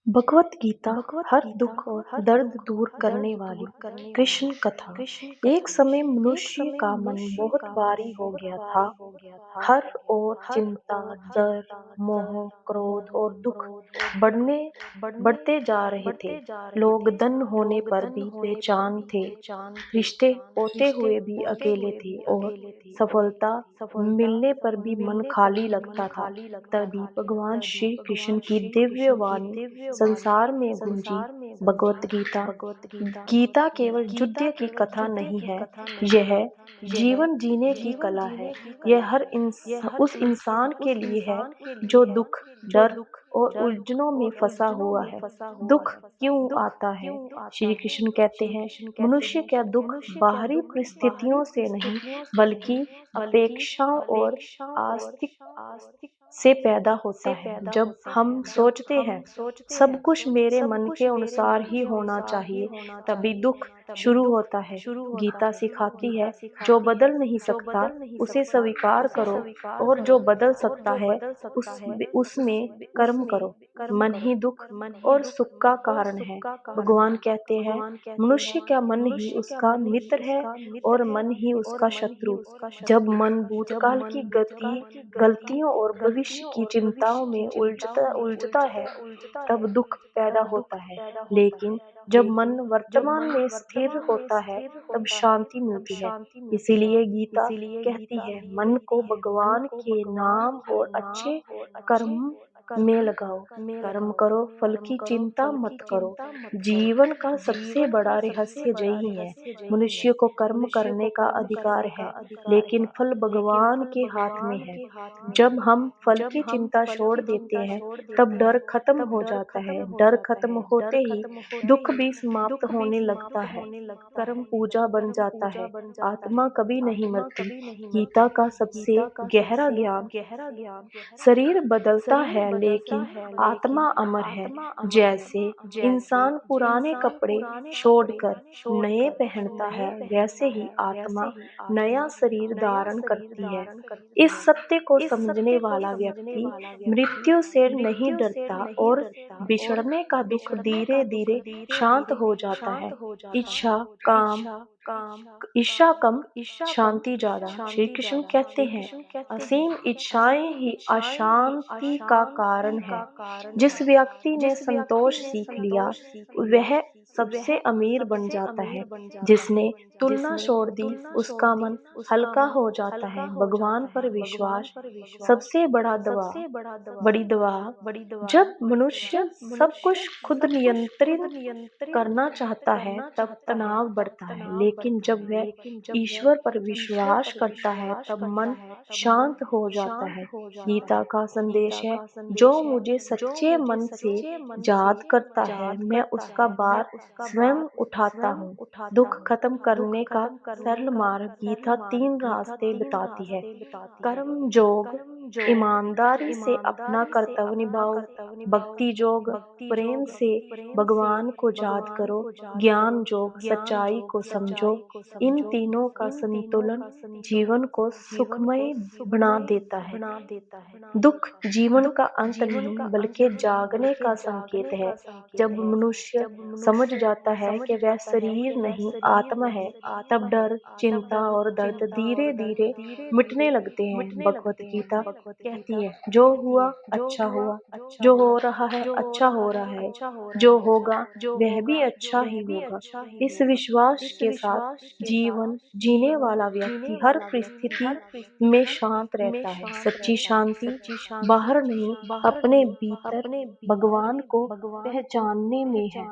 भगवत गीता हर दुख और दर्द दूर करने वाली कृष्ण कथा। एक समय मनुष्य का मन बहुत भारी हो गया था। हर ओर चिंता, डर, मोह, क्रोध और दुख बढ़ते जा रहे थे। लोग धन होने पर भी बेचैन थे, रिश्ते होते हुए भी अकेले थे और सफलता मिलने पर भी मन खाली लगता था। तभी भगवान श्री कृष्ण की दिव्य वाणी संसार में गूंजी। भगवत गीता। गीता केवल युद्ध की कथा नहीं है, यह जीवन जीने की कला है। यह उस इंसान के लिए है जो दुख, डर और उलझनों में फंसा हुआ है। दुख क्यों आता है? श्री कृष्ण कहते हैं, मनुष्य का दुख बाहरी परिस्थितियों से नहीं, बल्कि अपेक्षाओं और आस्तिक से पैदा होता है। जब हम सोचते हैं सब कुछ मेरे मन के अनुसार ही होना चाहिए, तभी दुख शुरू होता है। गीता सिखाती है, जो बदल नहीं सकता उसे स्वीकार करो, और जो बदल सकता है उसमें कर्म करो। मन ही दुख और सुख का कारण है। भगवान कहते हैं, मनुष्य का मन ही उसका मित्र है और मन ही उसका शत्रु। जब मन भूतकाल की गलतियों और भविष्य की चिंताओं में उलझता है, तब दुख पैदा होता है। लेकिन जब मन वर्तमान में स्थिर होता है, तब शांति मिलती है। इसीलिए गीता कहती है, मन को भगवान के नाम और अच्छे कर्म में लगाओ। कर्म करो, फल की चिंता मत करो। जीवन का सबसे बड़ा रहस्य यही है। मनुष्य को कर्म करने का अधिकार है, लेकिन फल भगवान के हाथ में है। जब हम फल की चिंता छोड़ देते हैं, तब डर खत्म हो जाता है। डर खत्म होते ही दुख भी समाप्त होने लगता है। कर्म पूजा बन जाता है। आत्मा कभी नहीं मरती। गीता का सबसे गहरा ज्ञान, शरीर बदलता है लेकिन आत्मा अमर है। जैसे इंसान पुराने कपड़े छोड़कर नए पहनता है, वैसे ही आत्मा नया शरीर धारण करती है। इस सत्य को समझने वाला व्यक्ति मृत्यु से नहीं डरता और बिछड़ने का दुख धीरे धीरे शांत हो जाता है। इच्छा काम ईर्ष्या कम, शांति ज्यादा। श्री कृष्ण कहते हैं, असीम इच्छाएं ही अशांति का कारण है। जिस व्यक्ति ने संतोष सीख लिया, वह सबसे अमीर बन जाता है। जिसने तुलना छोड़ दी, उसका मन हल्का हो जाता है। भगवान पर विश्वास सबसे बड़ी दवा। जब मनुष्य सब कुछ खुद नियंत्रित करना चाहता है, तब तनाव बढ़ता है। लेकिन जब वह ईश्वर पर विश्वास करता है, तब मन शांत हो जाता है। गीता का संदेश है, जो मुझे सच्चे मन से याद करता है, मैं उसका भार स्वयं उठाता हूँ। दुख खत्म करने का सरल मार्ग। गीता 3 रास्ते बताती है। कर्म योग, ईमानदारी से अपना कर्तव्य निभाओ। भक्ति योग, प्रेम से भगवान को याद करो। ज्ञान योग, सच्चाई को समझो। इन तीनों का संतुलन जीवन को सुखमय बना देता है। दुख जीवन का अंत नहीं, बल्कि जागने का संकेत है। जब मनुष्य समझ जाता है कि वह शरीर नहीं आत्मा है, तब डर, चिंता और दर्द धीरे धीरे मिटने लगते हैं। भगवत गीता कहती है, जो हुआ अच्छा हुआ, जो हो रहा है अच्छा हो रहा है, जो होगा वह भी अच्छा ही होगा। इस विश्वास के साथ जीवन जीने वाला व्यक्ति हर परिस्थिति में शांत रहता है। सच्ची शांति बाहर नहीं, अपने भीतर भगवान को पहचानने में है।